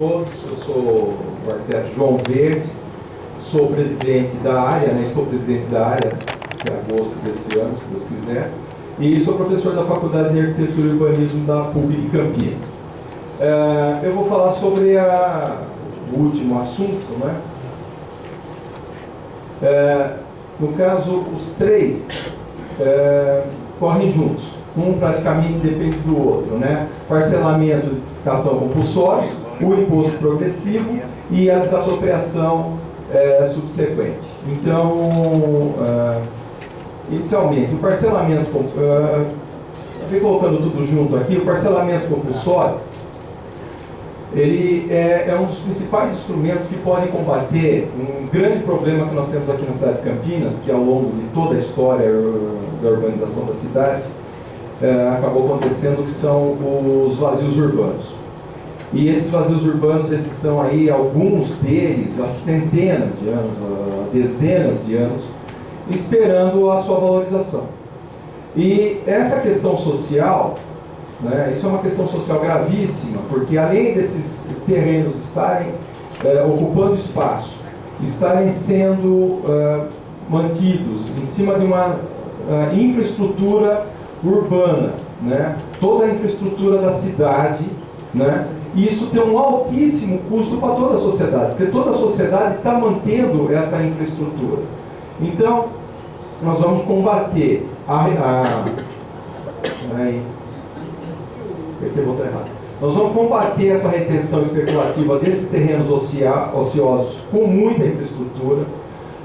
Todos, eu sou o arquiteto João Verde, sou presidente da área, estou presidente da área até agosto desse ano, se Deus quiser, e sou professor da Faculdade de Arquitetura e Urbanismo da PUC de Campinas. Eu vou falar sobre o último assunto, no caso, os três correm juntos, um praticamente depende do outro, Parcelamento de educação compulsória, o imposto progressivo e a desapropriação subsequente. Então, inicialmente, o parcelamento, colocando tudo junto aqui, o parcelamento compulsório, ele é um dos principais instrumentos que podem combater um grande problema que nós temos aqui na cidade de Campinas, que ao longo de toda a história da urbanização da cidade, acabou acontecendo, que são os vazios urbanos. E esses vazios urbanos, eles estão aí, alguns deles, há centenas de anos, há dezenas de anos, esperando a sua valorização. E essa questão social, isso é uma questão social gravíssima, porque além desses terrenos estarem ocupando espaço, estarem sendo mantidos em cima de uma infraestrutura urbana, toda a infraestrutura da cidade, e isso tem um altíssimo custo para toda a sociedade, porque toda a sociedade está mantendo essa infraestrutura. Então, nós vamos combater Nós vamos combater essa retenção especulativa desses terrenos ociosos com muita infraestrutura.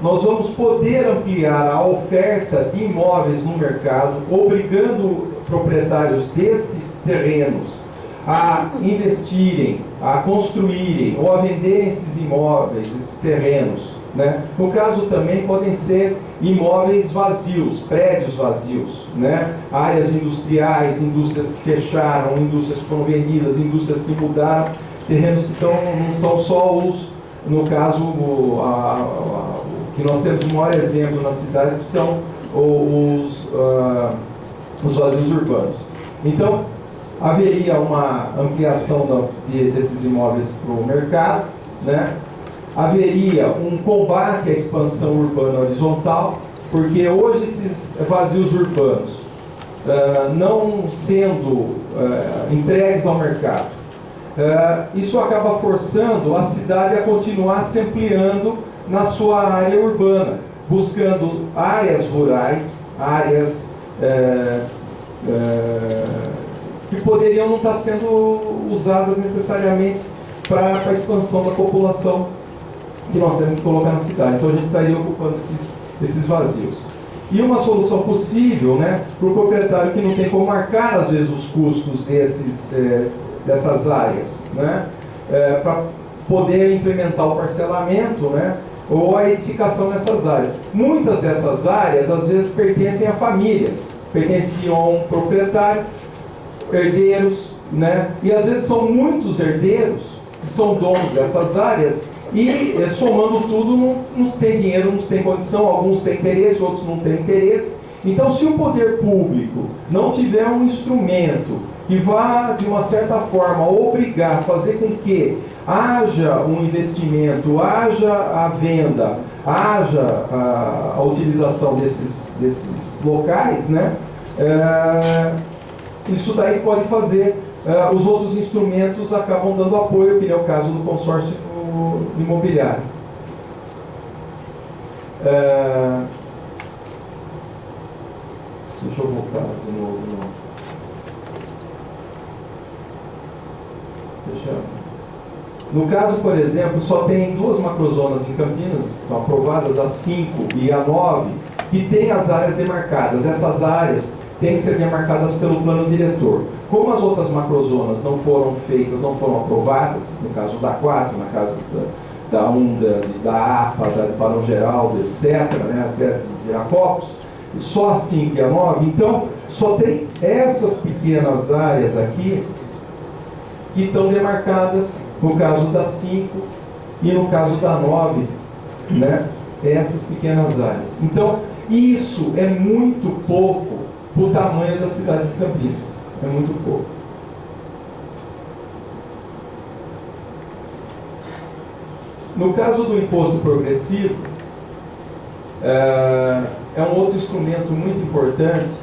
Nós vamos poder ampliar a oferta de imóveis no mercado, obrigando proprietários desses terrenos a investirem, a construírem ou a venderem esses imóveis, esses terrenos. No caso também podem ser imóveis vazios, prédios vazios, áreas industriais, indústrias que fecharam, indústrias que foram vendidas, indústrias que mudaram, terrenos que não são só no caso, que nós temos o maior exemplo na cidade, que são os vazios urbanos. Então, haveria uma ampliação desses imóveis para o mercado, haveria um combate à expansão urbana horizontal, porque hoje esses vazios urbanos, não sendo entregues ao mercado, isso acaba forçando a cidade a continuar se ampliando na sua área urbana, buscando áreas rurais, áreas que poderiam não estar sendo usadas necessariamente para a expansão da população que nós temos que colocar na cidade. Então a gente estaria ocupando esses vazios. E uma solução possível, para o proprietário que não tem como marcar, às vezes, os custos dessas áreas, para poder implementar o parcelamento, ou a edificação nessas áreas. Muitas dessas áreas, às vezes, pertencem a famílias, pertenciam a um proprietário, herdeiros, e às vezes são muitos herdeiros que são donos dessas áreas e, somando tudo, não tem dinheiro, não tem condição, alguns têm interesse, outros não têm interesse. Então, se o poder público não tiver um instrumento que vá, de uma certa forma, obrigar, fazer com que haja um investimento, haja a venda, haja a utilização desses locais, isso daí pode fazer, os outros instrumentos acabam dando apoio, que é o caso do consórcio imobiliário. Deixa eu voltar de novo. No caso, por exemplo, só tem 2 macrozonas em Campinas, que estão aprovadas, a 5 e a 9, que têm as áreas demarcadas. Essas áreas têm que ser demarcadas pelo plano diretor. Como as outras macrozonas não foram feitas, não foram aprovadas, no caso da 4, na caso da 1, da APA, da Barão Geraldo, etc., até Viracopos, só a 5 e a 9, então só tem essas pequenas áreas aqui que estão demarcadas, no caso da 5 e no caso da 9, essas pequenas áreas. Então, isso é muito pouco para o tamanho da cidade de Campinas. É muito pouco. No caso do imposto progressivo, é um outro instrumento muito importante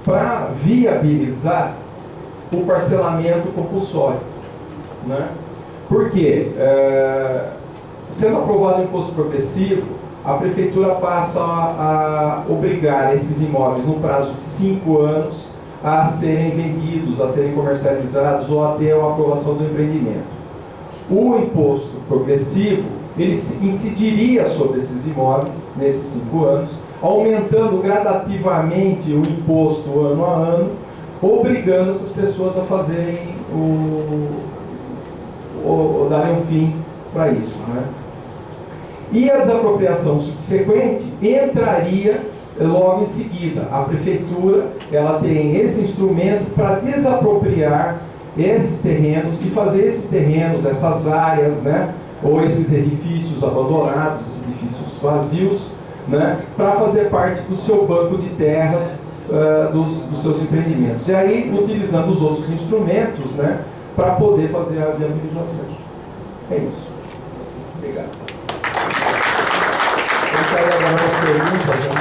para viabilizar o parcelamento compulsório, né? Por quê? Sendo aprovado o imposto progressivo, a prefeitura passa a obrigar esses imóveis no prazo de 5 anos a serem vendidos, a serem comercializados ou até a aprovação do empreendimento. O imposto progressivo, ele incidiria sobre esses imóveis nesses 5 anos, aumentando gradativamente o imposto ano a ano, obrigando essas pessoas a fazerem darem um fim para isso, né? E a desapropriação subsequente entraria logo em seguida. A prefeitura, ela tem esse instrumento para desapropriar esses terrenos e fazer esses terrenos, essas áreas, né, ou esses edifícios abandonados, esses edifícios vazios, né, para fazer parte do seu banco de terras, dos seus empreendimentos. E aí, utilizando os outros instrumentos, né, para poder fazer a viabilização. É isso. Obrigado. Vamos sair agora das perguntas, né?